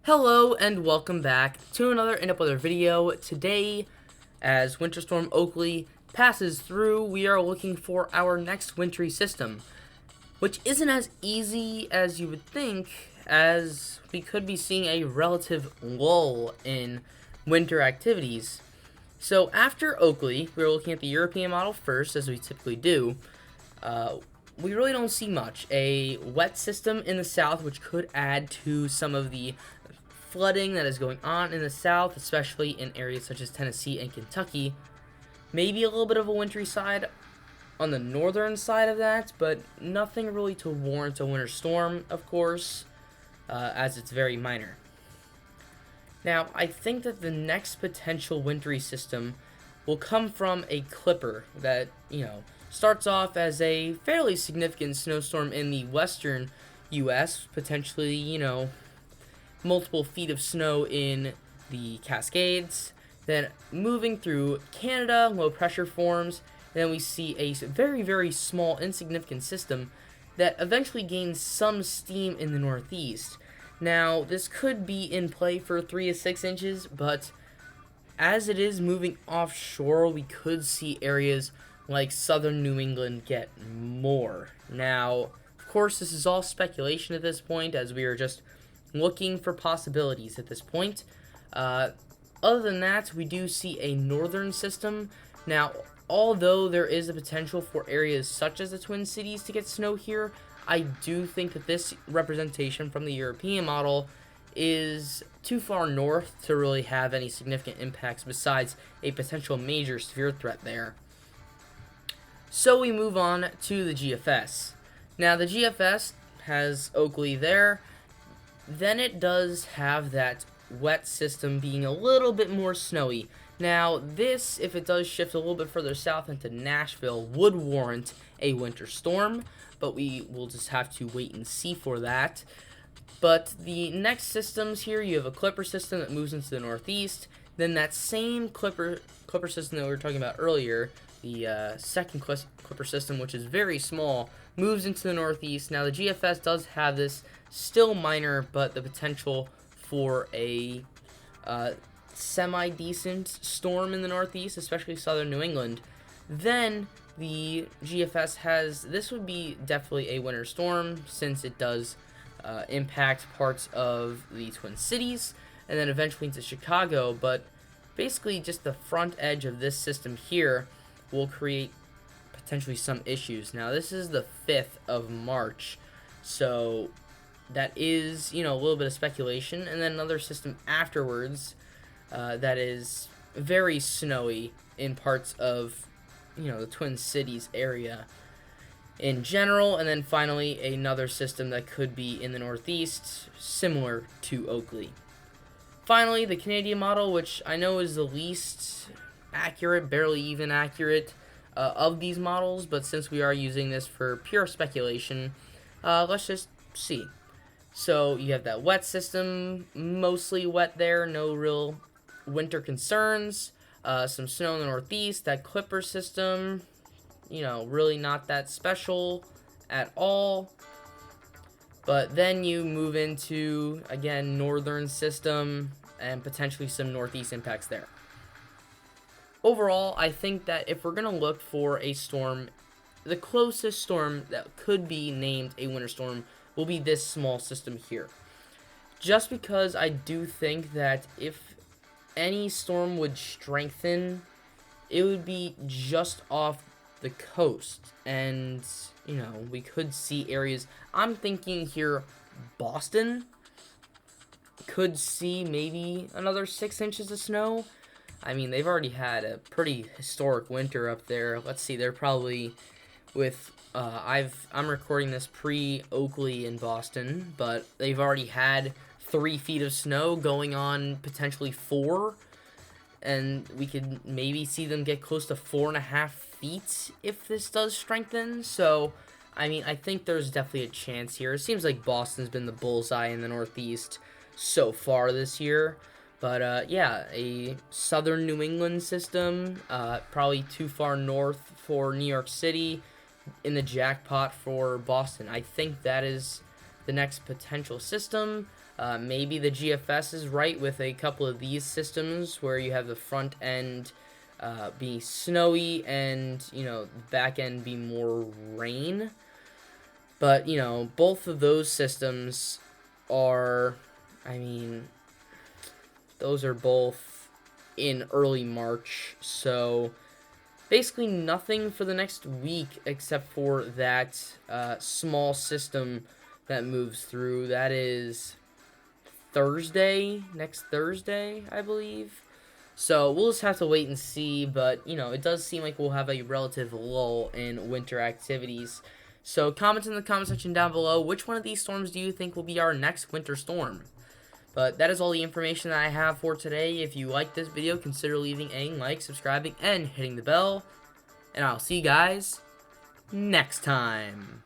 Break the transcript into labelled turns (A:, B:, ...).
A: Hello and welcome back to another In-Up Weather video. Today, as Winter Storm Oakley passes through, we are looking for our next wintry system, which isn't as easy as you would think, as we could be seeing a relative lull in winter activities. So after Oakley, we're looking at the European model first, as we typically do. We really don't see much. A wet system in the south, which could add to some of the flooding that is going on in the south, especially in areas such as Tennessee and Kentucky. Maybe a little bit of a wintry side on the northern side of that, but nothing really to warrant a winter storm, of course, as it's very minor. Now, I think that the next potential wintry system will come from a clipper that, starts off as a fairly significant snowstorm in the western U.S., potentially, multiple feet of snow in the Cascades, then moving through Canada, low pressure forms, and then we see a very, very small, insignificant system that eventually gains some steam in the northeast. Now, this could be in play for 3 to 6 inches, but as it is moving offshore, we could see areas like southern New England get more. Now, of course, this is all speculation at this point, as we are just looking for possibilities at this point. Other than that, we do see a northern system. Now, although there is a potential for areas such as the Twin Cities to get snow here, I do think that this representation from the European model is too far north to really have any significant impacts besides a potential major severe threat there. So we move on to the GFS. Now, the GFS has Oakley there. Then it does have that wet system being a little bit more snowy. Now, this, if it does shift a little bit further south into Nashville, would warrant a winter storm, but we will just have to wait and see for that. But the next systems here, you have a clipper system that moves into the northeast. Then that same clipper system that we were talking about earlier, the second clipper system, which is very small, moves into the northeast. Now, the GFS does have this still minor, but the potential for a semi-decent storm in the northeast, especially southern New England. Then the GFS has, this would be definitely a winter storm, since it does impact parts of the Twin Cities, and then eventually into Chicago, but basically just the front edge of this system here will create potentially some issues. Now, this is the 5th of March, so that is, a little bit of speculation. And then another system afterwards that is very snowy in parts of, the Twin Cities area in general. And then finally, another system that could be in the northeast, similar to Oakley. Finally, the Canadian model, which I know is the least accurate, barely even accurate of these models, but since we are using this for pure speculation, let's just see. So you have that wet system, mostly wet there, no real winter concerns. Some snow in the northeast. That clipper system, really not that special at all. But then you move into, again, northern system and potentially some northeast impacts there. Overall, I think that if we're going to look for a storm, the closest storm that could be named a winter storm will be this small system here. Just because I do think that if any storm would strengthen, it would be just off the coast. And, we could see areas. I'm thinking here, Boston could see maybe another 6 inches of snow. I mean, they've already had a pretty historic winter up there. Let's see, they're probably with, I'm recording this pre-Oakley in Boston, but they've already had 3 feet of snow going on potentially 4, and we could maybe see them get close to 4.5 feet if this does strengthen. So, I mean, I think there's definitely a chance here. It seems like Boston's been the bullseye in the Northeast so far this year. But, yeah, a southern New England system, probably too far north for New York City, in the jackpot for Boston. I think that is the next potential system. Maybe the GFS is right with a couple of these systems where you have the front end be snowy and, the back end be more rain. But, both of those systems are, those are both in early March. So basically nothing for the next week except for that small system that moves through. That is next Thursday, I believe. So we'll just have to wait and see, but, it does seem like we'll have a relative lull in winter activities. So comment in the comment section down below, which one of these storms do you think will be our next winter storm? But that is all the information that I have for today. If you like this video, consider leaving a like, subscribing, and hitting the bell. And I'll see you guys next time.